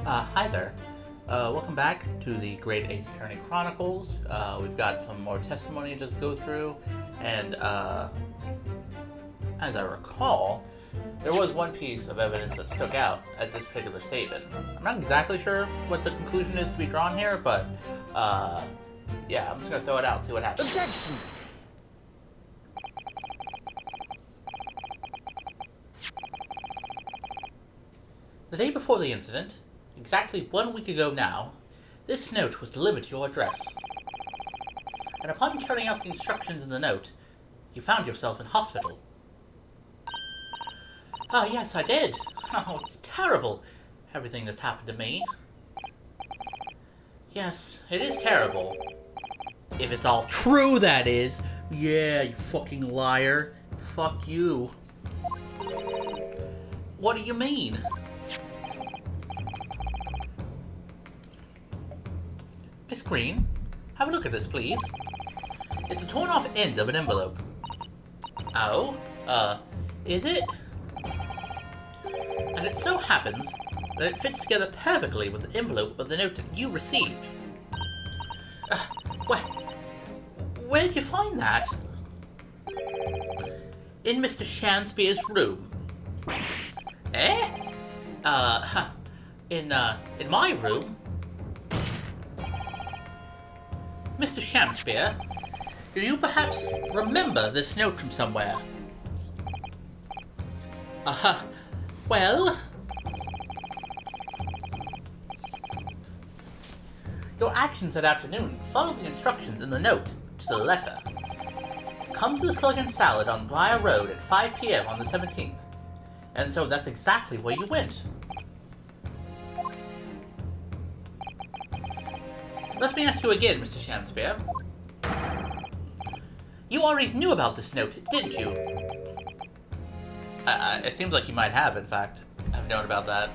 Hi there. Welcome back to the Great Ace Attorney Chronicles. We've got some more testimony to just go through, and as I recall, there was one piece of evidence that stuck out at this particular statement. I'm not exactly sure what the conclusion is to be drawn here, but yeah, I'm just gonna throw it out and see what happens. Objection! The day before the incident, exactly 1 week ago now, this note was delivered to your address. And upon carrying out the instructions in the note, you found yourself in hospital. Ah, yes, I did. Oh, it's terrible, everything that's happened to me. Yes, it is terrible. If it's all true, that is. Yeah, you fucking liar. Fuck you. What do you mean? Miss Green, have a look at this, please. It's a torn-off end of an envelope. Oh? Is it? And it so happens that it fits together perfectly with the envelope of the note that you received. Where did you find that? In Mr. Shanspeare's room. Eh? In my room? Mr. Shanspeare, do you perhaps remember this note from somewhere? Well... Your actions that afternoon followed the instructions in the note to the letter. Come to the Slug and Salad on Briar Road at 5 p.m. on the 17th. And so that's exactly where you went. Let me ask you again, Mr. Shanspeare. You already knew about this note, didn't you? It seems like you might have, in fact. I've known about that.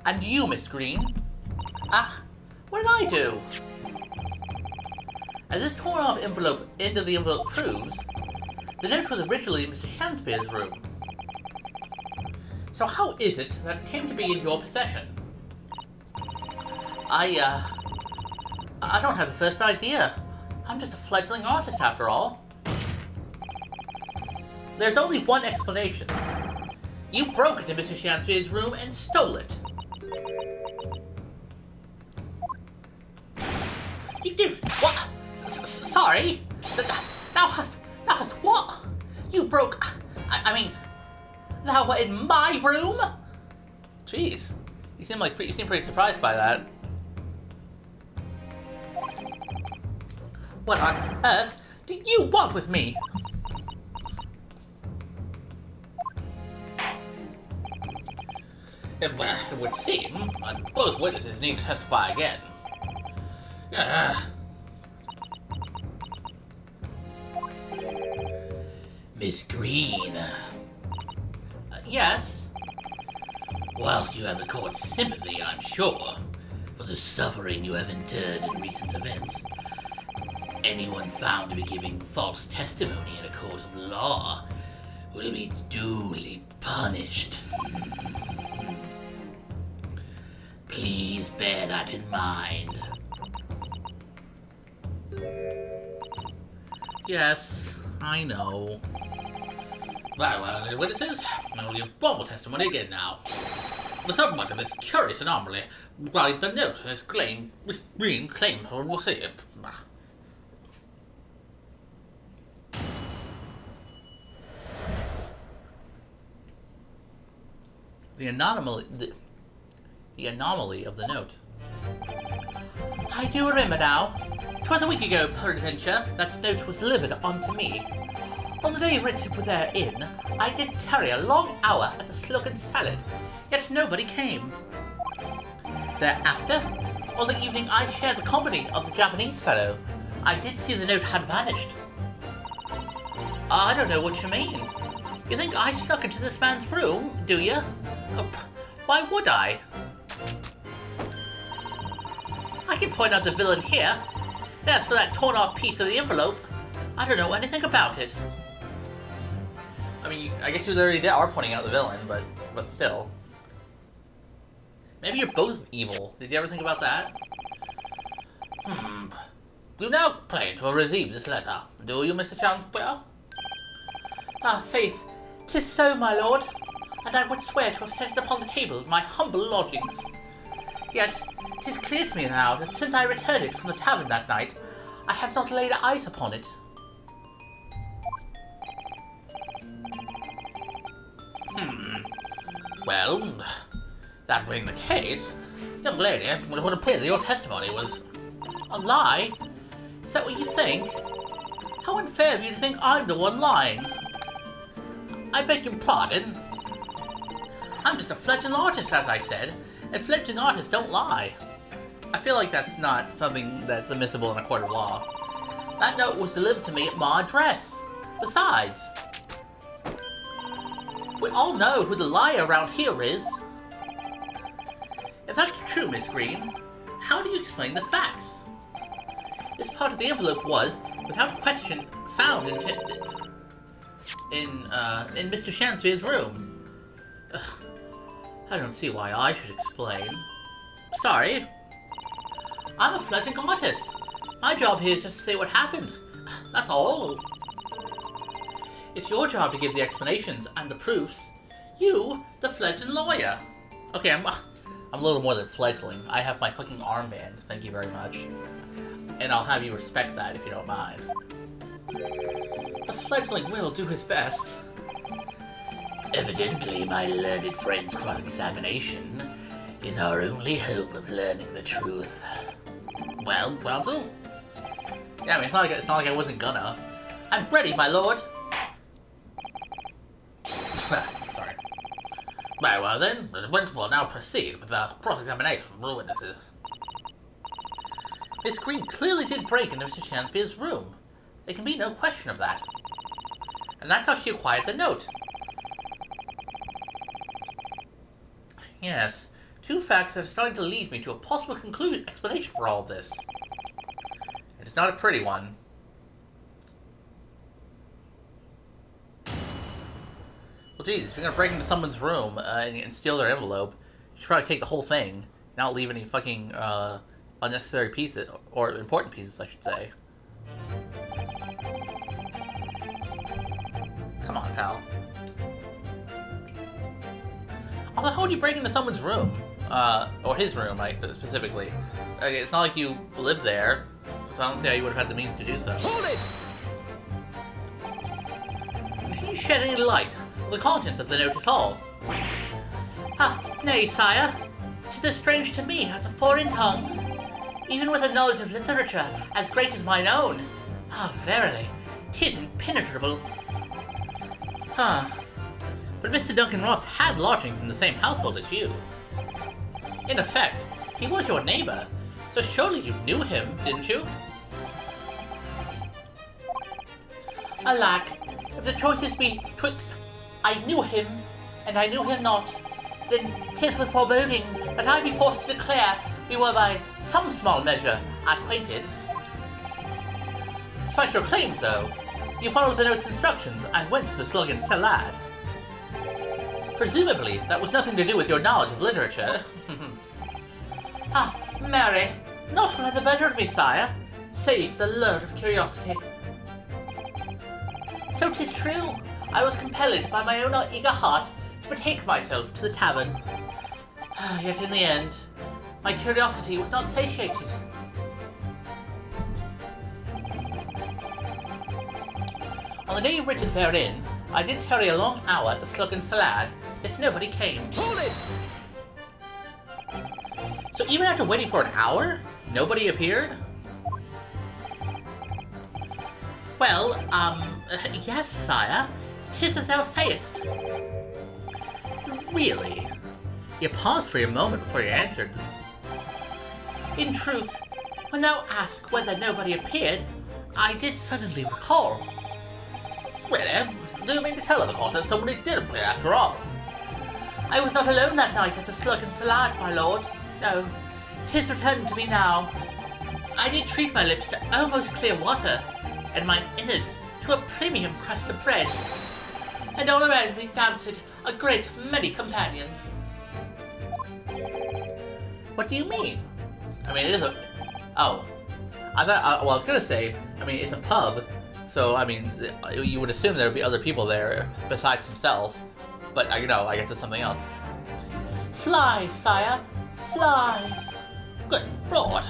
And you, Miss Green? What did I do? As this torn-off envelope end of the envelope proves, the note was originally in Mr. Shanspeare's room. So how is it that it came to be in your possession? I don't have the first idea. I'm just a fledgling artist after all. There's only one explanation. You broke into Mr. Shanspeare's room and stole it. You did what? Sorry? Thou hast what? You broke... I mean... Thou were in my room? Jeez. You seem pretty surprised by that. What on earth do you want with me? Well, it would seem both witnesses need to testify again. Miss Green. Yes? Whilst you have the court's sympathy, I'm sure, for the suffering you have endured in recent events, anyone found to be giving false testimony in a court of law will be duly punished. Please bear that in mind. Yes, I know. Well, the witnesses, only a formal testimony again now. The subject of this curious anomaly regarding the note Miss Green claimed to receive. The anomaly of the note. I do remember now. 'Twas a week ago, peradventure, that note was delivered unto me. On the day written therein, I did tarry a long hour at the Slug and Salad, yet nobody came. Thereafter, on the evening I shared the company of the Japanese fellow, I did see the note had vanished. I don't know what you mean. You think I snuck into this man's room, do you? Why would I? I can point out the villain here. As for that torn-off piece of the envelope, I don't know anything about it. I mean, I guess you already are pointing out the villain, but still. Maybe you're both evil. Did you ever think about that? You now plan to receive this letter, do you, Mr. Chancellor? Ah, faith, 'tis so, my lord, and I would swear to have set it upon the table of my humble lodgings. Yet, 'tis clear to me now that since I returned it from the tavern that night, I have not laid eyes upon it. Well, that being the case, young lady, it would appear that your testimony was a lie. Is that what you think? How unfair of you to think I'm the one lying. I beg your pardon. I'm just a fledgling artist, as I said, and fledgling artists don't lie. I feel like that's not something that's admissible in a court of law. That note was delivered to me at my address. Besides, we all know who the liar around here is. If that's true, Miss Green, how do you explain the facts? This part of the envelope was, without question, found in Mr. Shanspeare's room. Ugh, I don't see why I should explain. Sorry. I'm a fledgling artist. My job here is just to say what happened. That's all. It's your job to give the explanations and the proofs. You, the fledgling lawyer. Okay, I'm a little more than fledgling. I have my fucking armband, thank you very much. And I'll have you respect that if you don't mind. The fledgling will do his best. Evidently, my learned friend's cross-examination is our only hope of learning the truth. Well, counsel? Yeah, I mean, it's not like I wasn't gonna. I'm ready, my lord. Sorry. Very well then, the witness will now proceed with the cross-examination of the witnesses. Miss Green clearly did break into Mr. Shanspeare's room. There can be no question of that. And that's how she acquired the note. Yes, two facts that are starting to lead me to a possible explanation for all of this. It's not a pretty one. Well, geez, if you're gonna break into someone's room and steal their envelope, you should probably take the whole thing, not leave any fucking unnecessary pieces, or important pieces, I should say. Come on, pal. Also, how would you break into someone's room? Or his room, specifically. Okay, it's not like you live there, so I don't see how you would have had the means to do so. Hold it! Can you shed any light on the contents of the note at all? Ah, nay, sire. 'Tis as strange to me as a foreign tongue. Even with a knowledge of literature as great as mine own. Ah, verily, 'tis impenetrable. Huh. But Mr. Duncan Ross had lodgings in the same household as you. In effect, he was your neighbor, so surely you knew him, didn't you? Alack, if the choices be twixt I knew him and I knew him not, then 'tis with foreboding that I be forced to declare we were by some small measure acquainted. Despite your claims, though, you followed the note's instructions and went to the Slug and Salad. Presumably, that was nothing to do with your knowledge of literature. Ah, Mary, naught will have the better of me, sire, save the lure of curiosity. So 'tis true, I was compelled by my own eager heart to betake myself to the tavern. Yet in the end, my curiosity was not satiated. On the day written therein, I did tarry a long hour at the Slug and Salad, yet nobody came. Hold it! So even after waiting for an hour, nobody appeared? Well, yes, sire. 'Tis as thou sayest. Really? You paused for a moment before you answered. In truth, when thou asked whether nobody appeared, I did suddenly recall. Really? Do you mean to tell her the court that somebody did appear after all? I was not alone that night at the Slug and Salad, my lord. No, 'tis returned to me now. I did treat my lips to almost clear water, and mine innards to a premium crust of bread. and all around me danced a great many companions. What do you mean? I mean, it is a... Oh. I thought... well, I was gonna say, I mean, it's a pub, so, I mean, you would assume there would be other people there besides himself, but, I guess it's something else. Flies, sire. Flies. Good Lord.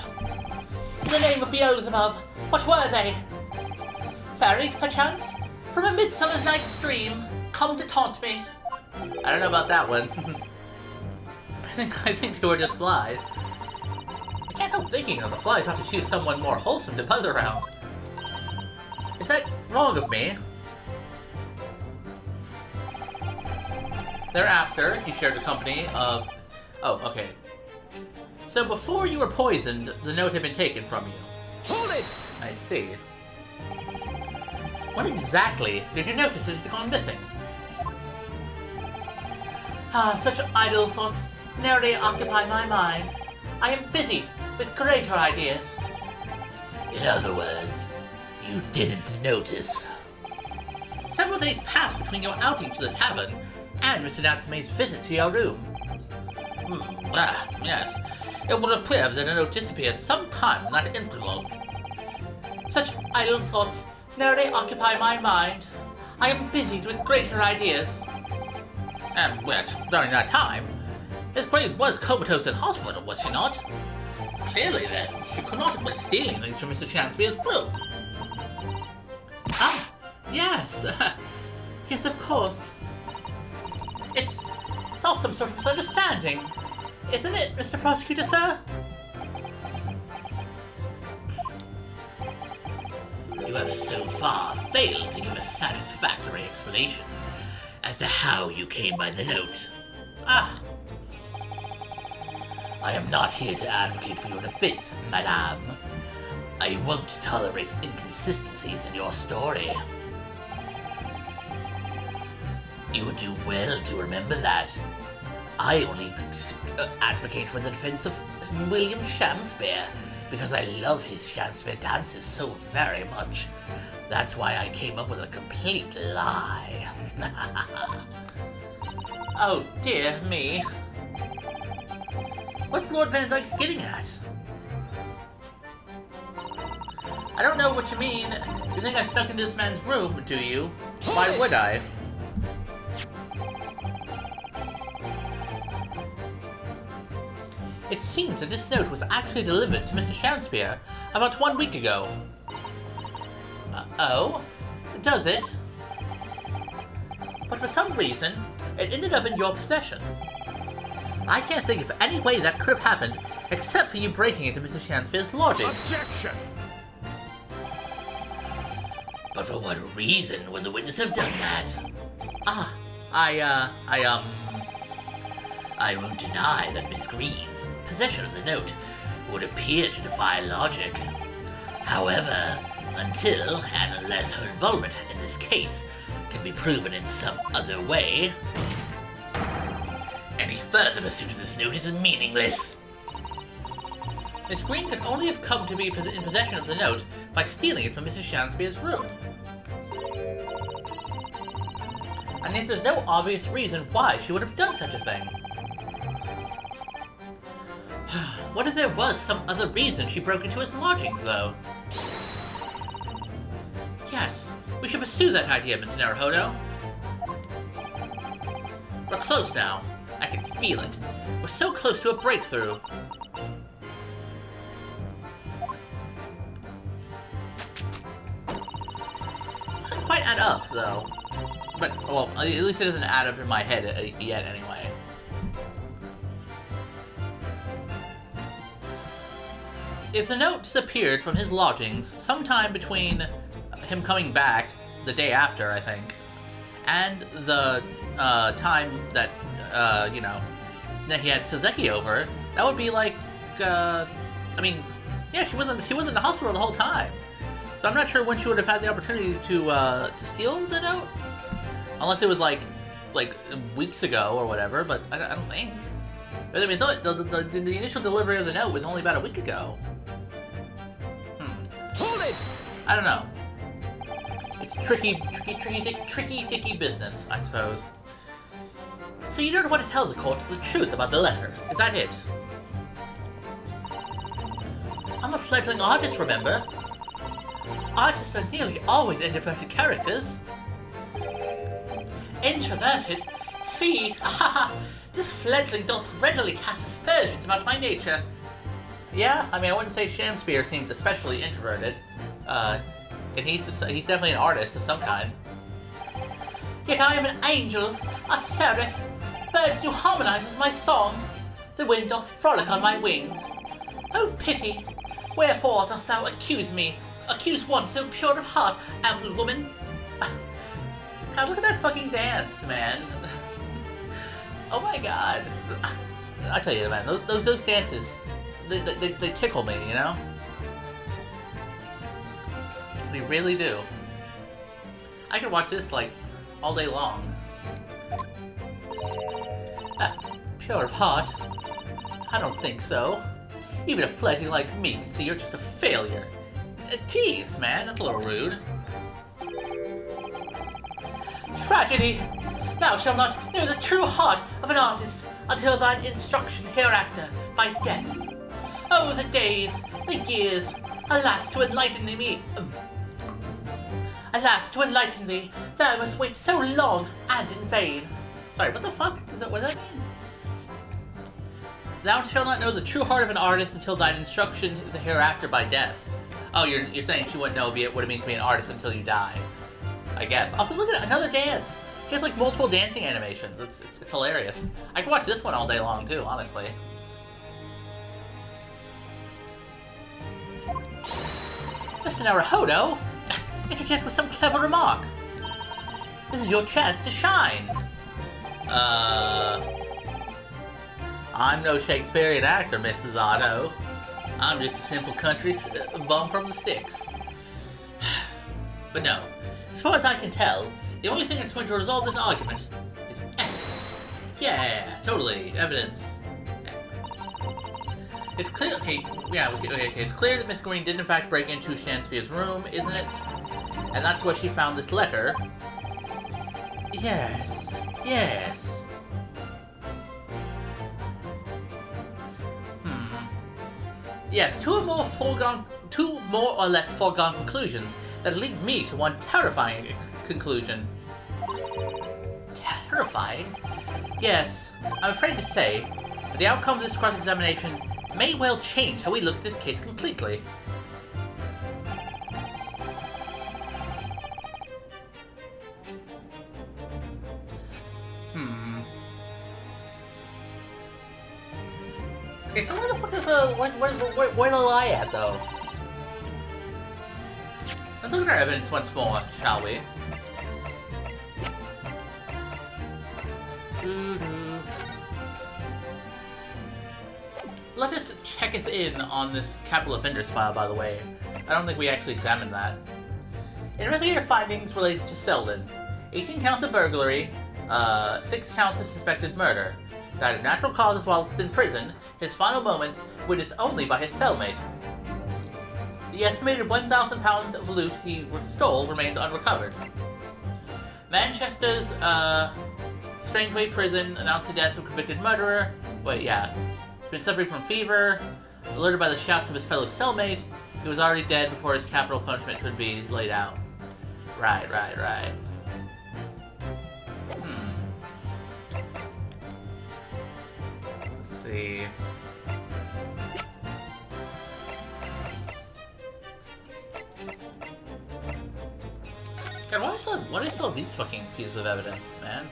In the name of Beelzebub, what were they? Fairies, perchance? From a midsummer's night's dream, come to taunt me. I don't know about that one. I think they were just flies. I can't help thinking that the flies have to choose someone more wholesome to buzz around. Is that wrong of me? Thereafter, he shared the company of... Oh, okay. So before you were poisoned, the note had been taken from you. Hold it! I see. When exactly did you notice it had gone missing? Ah, such idle thoughts narrowly occupy my mind. I am busy with greater ideas. In other words, you didn't notice. Several days passed between your outing to the tavern and Mr. Natsume's visit to your room. Yes. It would appear that a note disappeared some time in that interval. Such idle thoughts narrowly occupy my mind. I am busied with greater ideas. And yet, during that time, Miss Braid was comatose in hospital, was she not? Clearly then, she could not have been stealing things from Mr. Chanspere's room. Ah, yes. Yes, of course. It's all some sort of misunderstanding. Isn't it, Mr. Prosecutor, sir? You have so far failed to give a satisfactory explanation as to how you came by the note. Ah. I am not here to advocate for your defense, madame. I won't tolerate inconsistencies in your story. You would do well to remember that. I only advocate for the defense of William Shakespeare because I love his Shakespeare dances so very much. That's why I came up with a complete lie. Oh dear me. What's Lord Benedict's getting at? I don't know what you mean. You think I snuck into this man's room, do you? Why would I? It seems that this note was actually delivered to Mr. Shakespeare about 1 week ago. Oh? Does it? But for some reason, it ended up in your possession. I can't think of any way that could have happened except for you breaking into Mr. Shakespeare's lodging. Objection! But for what reason would the witness have done that? Ah, I won't deny that Miss Green's possession of the note would appear to defy logic. However, until and unless her involvement in this case can be proven in some other way, any further pursuit of this note is meaningless. Miss Green could only have come to be in possession of the note by stealing it from Mrs. Shakespeare's room. And yet there's no obvious reason why she would have done such a thing. What if there was some other reason she broke into his lodgings, though? Yes, we should pursue that idea, Mr. Naruhodo. We're close now. I can feel it. We're so close to a breakthrough. Doesn't quite add up, though. But, well, at least it doesn't add up in my head yet, anyway. If the note disappeared from his lodgings sometime between him coming back the day after, I think, and the time that, that he had Suzeki over, that would be like, I mean, yeah, she wasn't in the hospital the whole time. So I'm not sure when she would have had the opportunity to steal the note. Unless it was like weeks ago or whatever, but I don't think. I mean, the initial delivery of the note was only about a week ago. Hold it! I don't know. It's tricky dicky business, I suppose. So you don't want to tell the court the truth about the letter, is that it? I'm a fledgling artist, remember? Artists are nearly always introverted characters. Introverted? See, this fledgling doth readily cast aspersions about my nature. Yeah, I mean, I wouldn't say Shakespeare seems especially introverted. And he's definitely an artist of some kind. Yet I am an angel, a seraph. Birds do harmonize with my song. The wind doth frolic on my wing. Oh pity, wherefore dost thou accuse me? Accuse one so pure of heart, ample woman. God, look at that fucking dance, man. Oh my god. I tell you, man, those dances, they tickle me, you know? They really do. I could watch this, like, all day long. Pure of heart? I don't think so. Even a fledgling like me can see you're just a failure. Jeez, man, that's a little rude. Tragedy! Thou shalt not know the true heart of an artist until thine instruction hereafter by death. Oh, the days, the years, alas, to enlighten me. Alas, to enlighten thee, thou must wait so long and in vain. Sorry, what the fuck? What does that mean? Thou shalt not know the true heart of an artist until thine instruction hereafter by death. Oh, you're saying she wouldn't know what it means to be an artist until you die. I guess. Also, look at another dance. She has like multiple dancing animations. It's hilarious. I could watch this one all day long too, honestly. Mr. Naruhodo, interject with some clever remark. This is your chance to shine. I'm no Shakespearean actor, Mrs. Otto. I'm just a simple country bum from the sticks. But no, as far as I can tell, the only thing that's going to resolve this argument is evidence. Yeah, totally, evidence. It's clear. Okay, yeah. Okay. It's clear that Miss Green did in fact break into Shakespeare's room, isn't it? And that's where she found this letter. Yes. Yes. Yes, two more or less foregone conclusions that lead me to one terrifying conclusion. Terrifying? Yes, I'm afraid to say that the outcome of this cross-examination may well change how we look at this case completely. Okay, so where the fuck is where's the lie at, though? Let's look at our evidence once more, shall we? Let us check it in on this capital offenders file, by the way. I don't think we actually examined that. Investigator findings related to Selden. 18 counts of burglary, 6 counts of suspected murder. Died of natural causes whilst in prison, his final moments witnessed only by his cellmate. The estimated £1,000 of loot he stole remains unrecovered. Manchester's Strangeway prison announced the death of convicted murderer. Wait, yeah. Been suffering from fever. Alerted by the shouts of his fellow cellmate, he was already dead before his capital punishment could be laid out. Right. Let's see. God, why do I still have these fucking pieces of evidence, man?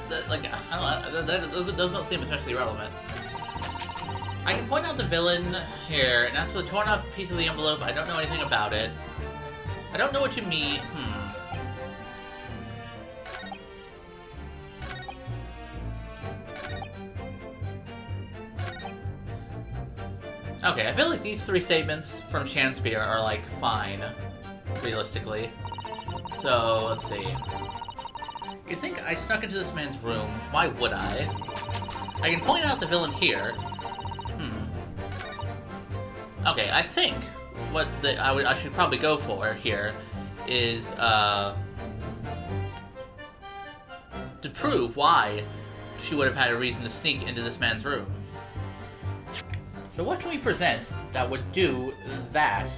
Those don't seem especially relevant. I can point out the villain here, and as for the torn off piece of the envelope, I don't know anything about it. I don't know what you mean. Okay, I feel like these 3 statements from Shakespeare are, like, fine, realistically. So, let's see. You think I snuck into this man's room? Why would I? I can point out the villain here. Okay, I think I should probably go for here is to prove why she would have had a reason to sneak into this man's room. So what can we present that would do that?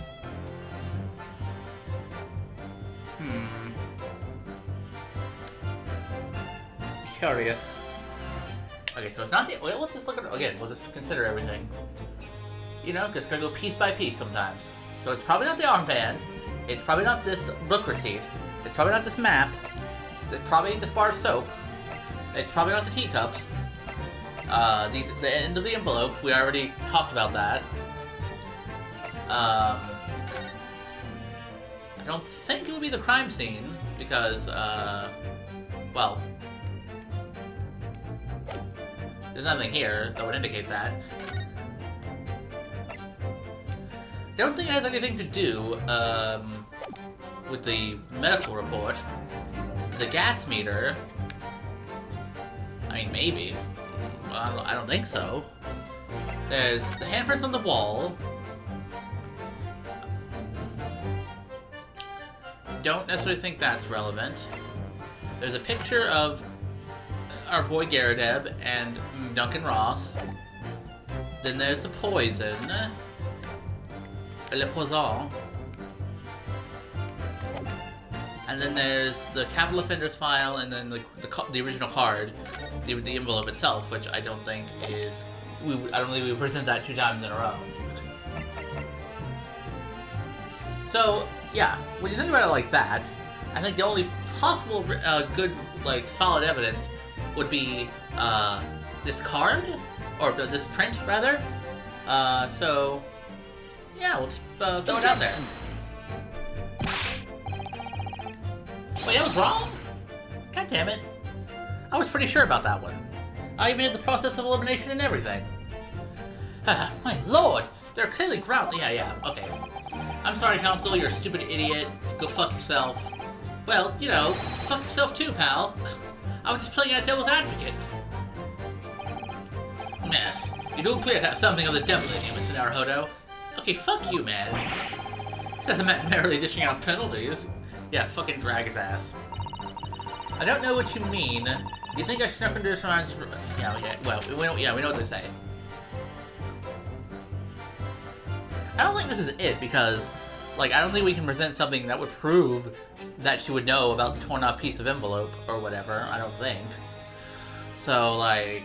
Curious. Okay, so it's not the... Let's just look at it again. We'll just consider everything. You know, because we're going to go piece by piece sometimes. So it's probably not the armband. It's probably not this book receipt. It's probably not this map. It's probably ain't this bar of soap. It's probably not the teacups. The end of the envelope. We already talked about that. I don't think it would be the crime scene because, well, there's nothing here that would indicate that. I don't think it has anything to do with the medical report. The gas meter. I mean, maybe. I don't think so. There's the handprints on the wall. Don't necessarily think that's relevant. There's a picture of our boy Garadeb and Duncan Ross. Then there's the poison. Le Poison. And then there's the capital offenders file, and then the original card, the envelope itself, which I don't think is... I don't think we would present that 2 times in a row. So, yeah, when you think about it like that, I think the only possible good, like, solid evidence would be this card, or this print, rather. So, yeah, we'll just throw it out there. Wait, I was wrong? God damn it. I was pretty sure about that one. I even did the process of elimination and everything. My lord! They're clearly ground... Yeah, okay. I'm sorry, Council, you're a stupid idiot. Go fuck yourself. Well, you know, fuck yourself too, pal. I was just playing a devil's advocate. Mess. You do appear to have something of the devil in you, Mr. Naruhodo. Okay, fuck you, man. This doesn't mean merely dishing out penalties. Yeah, fucking drag his ass. I don't know what you mean. You think I snuck into this round? Yeah, well, we know what they say. I don't think this is it, because, like, I don't think we can present something that would prove that she would know about the torn out piece of envelope, or whatever, I don't think. So, like,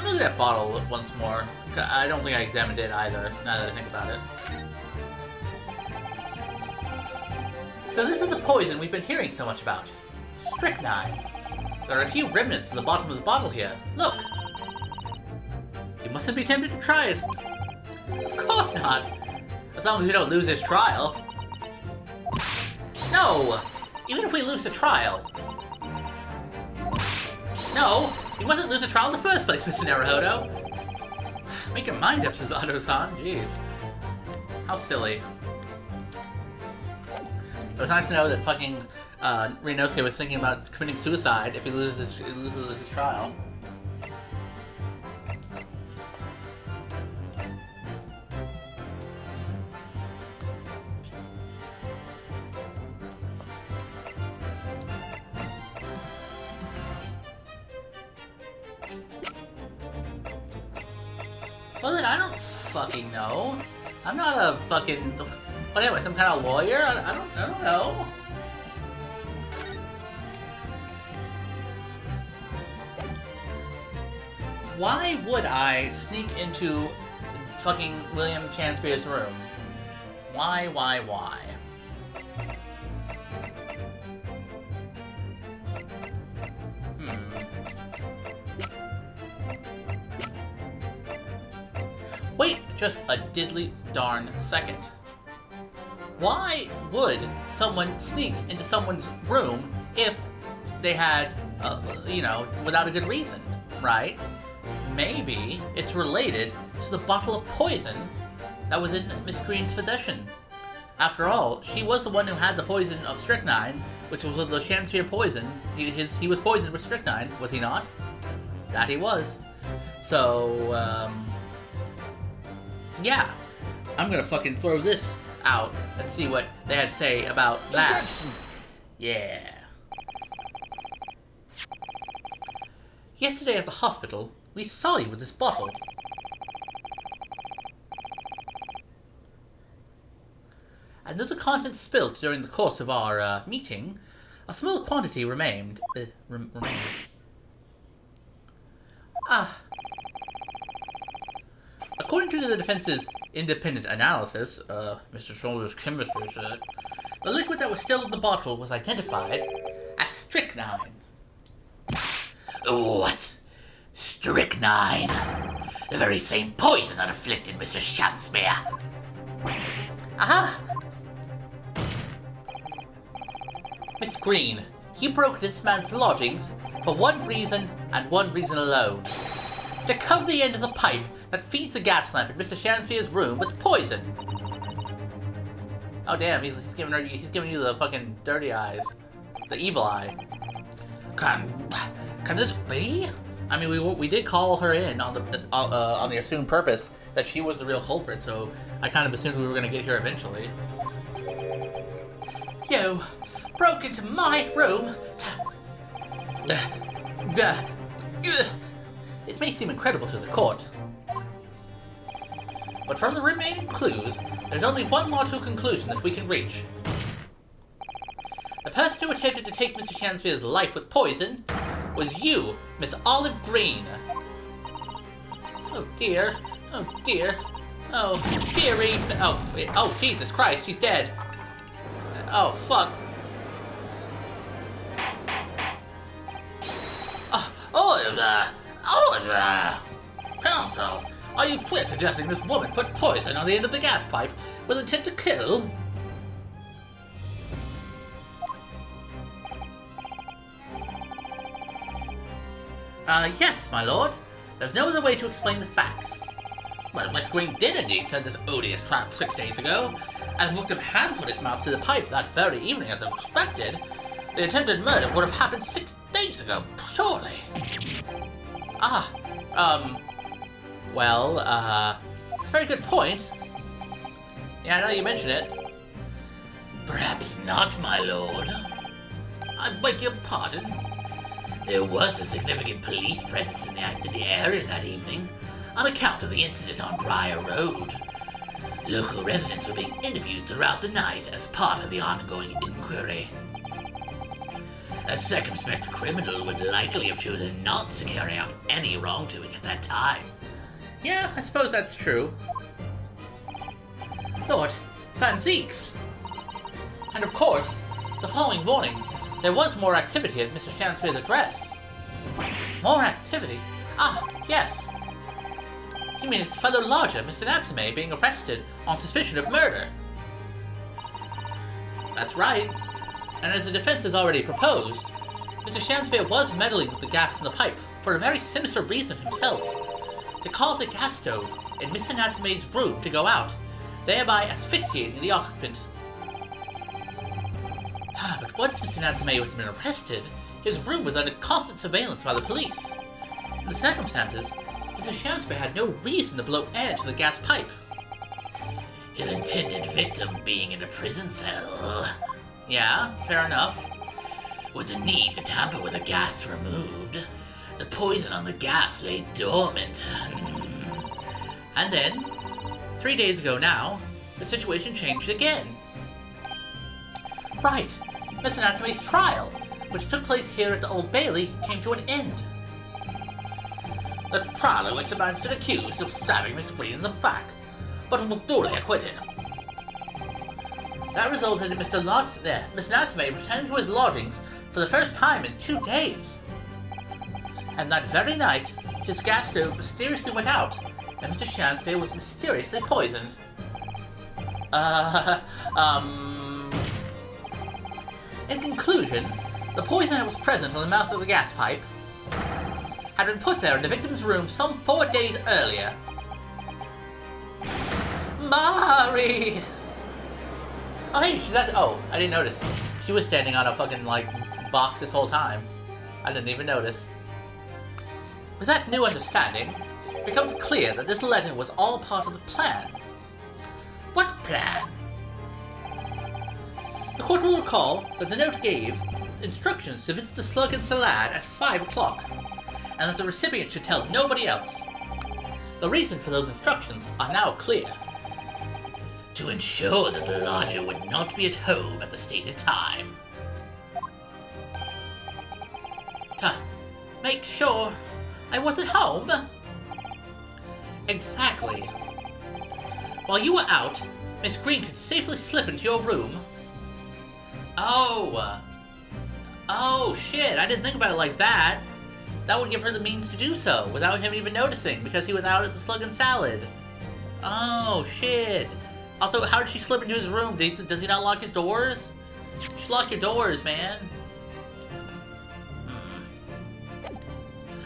Look at that bottle once more. I don't think I examined it either, now that I think about it. So this is the poison we've been hearing so much about. Strychnine. There are a few remnants at the bottom of the bottle here. Look! You mustn't be tempted to try it. Of course not! As long as we don't lose this trial. No! Even if we lose the trial. No! You mustn't lose the trial in the first place, Mr. Naruhodo! Make your mind up, says Otto-san. Jeez. How silly. It was nice to know that fucking Ryunosuke was thinking about committing suicide if he loses his trial. Well then, I don't fucking know. I'm not a fucking... What anyway, some kind of lawyer? I don't know. Why would I sneak into fucking William Shakespeare's room? Why? Wait just a diddly darn second. Why would someone sneak into someone's room if they had, you know, without a good reason, right? Maybe it's related to the bottle of poison that was in Miss Green's possession. After all, she was the one who had the poison of strychnine, which was the Shakespeare poison. He was poisoned with strychnine, was he not? That he was. So, yeah. I'm gonna fucking throw this out and see what they had to say about that. Objection. Yeah. Yesterday at the hospital, we saw you with this bottle. And though the contents spilt during the course of our meeting, a small quantity remained. Remained. Ah. According to the defense's independent analysis, Mr. Shoulder's chemistry said, the liquid that was still in the bottle was identified as strychnine. What? Strychnine? The very same poison that afflicted Mr. Shamsmere. Aha! Miss Green, he broke this man's lodgings for one reason and one reason alone. To cover the end of the pipe that feeds the gas lamp in Mr. Shamsmere's room with poison. Oh damn, he's giving you the fucking dirty eyes. The evil eye. Can this be? I mean, we did call her in on the assumed purpose that she was the real culprit, so I kind of assumed we were going to get here eventually. You broke into my room It may seem incredible to the court, but from the remaining clues, there's only one logical conclusion that we can reach. The person who attempted to take Mr. Shamsmere's life with poison was you, Miss Olive Green. Oh dear. Oh dear. Oh dearie. Oh Jesus Christ, she's dead. Oh fuck. Counsel, are you clear suggesting this woman put poison on the end of the gas pipe with intent to kill? Yes, my lord. There's no other way to explain the facts. Well, Miss Green did indeed send this odious crap 6 days ago, and Victim had put his mouth through the pipe that very evening as expected. The attempted murder would have happened 6 days ago, surely. It's a very good point. Yeah, I know you mentioned it. Perhaps not, my lord. I beg your pardon. There was a significant police presence in the area that evening, on account of the incident on Briar Road. Local residents were being interviewed throughout the night as part of the ongoing inquiry. A circumspect criminal would likely have chosen not to carry out any wrongdoing at that time. Yeah, I suppose that's true. Lord, Van Zeeks! And of course, the following morning, there was more activity at Mr. Shamsmere's address. More activity? Ah, yes. You mean his fellow lodger, Mr. Natsume, being arrested on suspicion of murder? That's right. And as the defense has already proposed, Mr. Shamsmere was meddling with the gas in the pipe for a very sinister reason himself, to cause a gas stove in Mr. Natsume's room to go out, thereby asphyxiating the occupant. But once Mr. Natsume was been arrested, his room was under constant surveillance by the police. In the circumstances, Mr. Shamsmere had no reason to blow air to the gas pipe. His intended victim being in a prison cell. Yeah, fair enough. With the need to tamper with the gas removed, the poison on the gas lay dormant. And then, 3 days ago now, the situation changed again. Right, Mr. Natsume's trial, which took place here at the Old Bailey, came to an end. The prowler which the man stood accused of stabbing Miss Green in the back, but was duly acquitted. That resulted in Mr. Natsume returning to his lodgings for the first time in 2 days. And that very night, his gas stove mysteriously went out, and Mr. Shamsmere was mysteriously poisoned. In conclusion, the poison that was present on the mouth of the gas pipe had been put there in the victim's room some 4 days earlier. Mari! Oh hey, she's at- oh, I didn't notice. She was standing on a fucking, like, box this whole time. I didn't even notice. With that new understanding, it becomes clear that this letter was all part of the plan. What plan? The court will recall that the note gave instructions to visit the Slug and Salad at 5 o'clock, and that the recipient should tell nobody else. The reason for those instructions are now clear. To ensure that the lodger would not be at home at the stated time. To make sure I was at home? Exactly. While you were out, Miss Green could safely slip into your room. Oh shit, I didn't think about it like that. That would give her the means to do so, without him even noticing, because he was out at the Slug and Salad. Oh shit. Also, how did she slip into his room? Does he not lock his doors? You should lock your doors, man.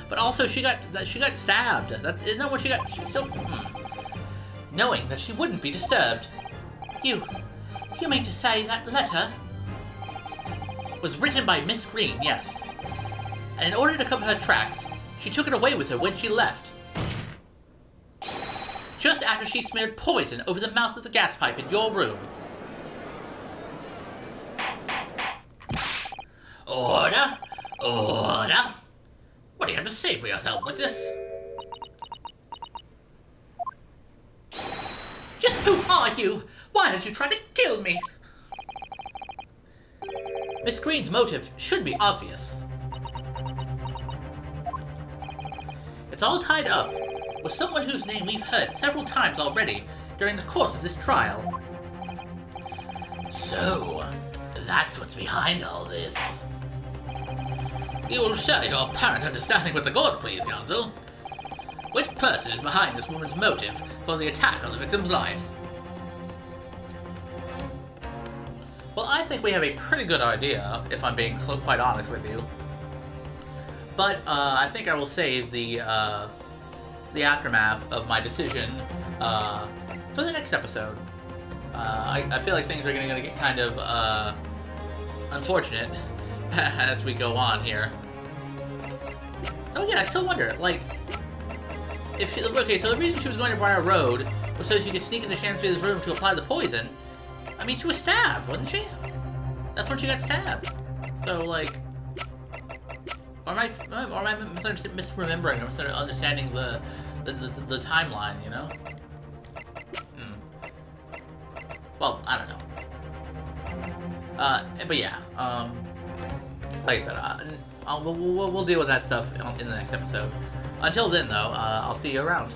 But also, she got stabbed. Isn't that what she got? She still... Knowing that she wouldn't be disturbed. You mean to say that letter was written by Miss Green, yes. And in order to cover her tracks, she took it away with her when she left. Just after she smeared poison over the mouth of the gas pipe in your room. Order! Order! What do you have to say for yourself with this? Just who are you? Why did you try to kill me? Miss Green's motive should be obvious. It's all tied up with someone whose name we've heard several times already during the course of this trial. So, that's what's behind all this. You will share your apparent understanding with the court, please, counsel. Which person is behind this woman's motive for the attack on the victim's life? Well, I think we have a pretty good idea, if I'm being quite honest with you. But I think I will save the aftermath of my decision for the next episode. I feel like things are going to get kind of unfortunate as we go on here. Oh yeah, I still wonder, like, if she, okay, so the reason she was going to Briar Road was so she could sneak into Shansfields' room to apply the poison. I mean, she was stabbed, wasn't she? That's when she got stabbed. So, like, or am I misremembering or misunderstanding the timeline, you know? Well, I don't know. But yeah, like I said, we'll deal with that stuff in the next episode. Until then, though, I'll see you around.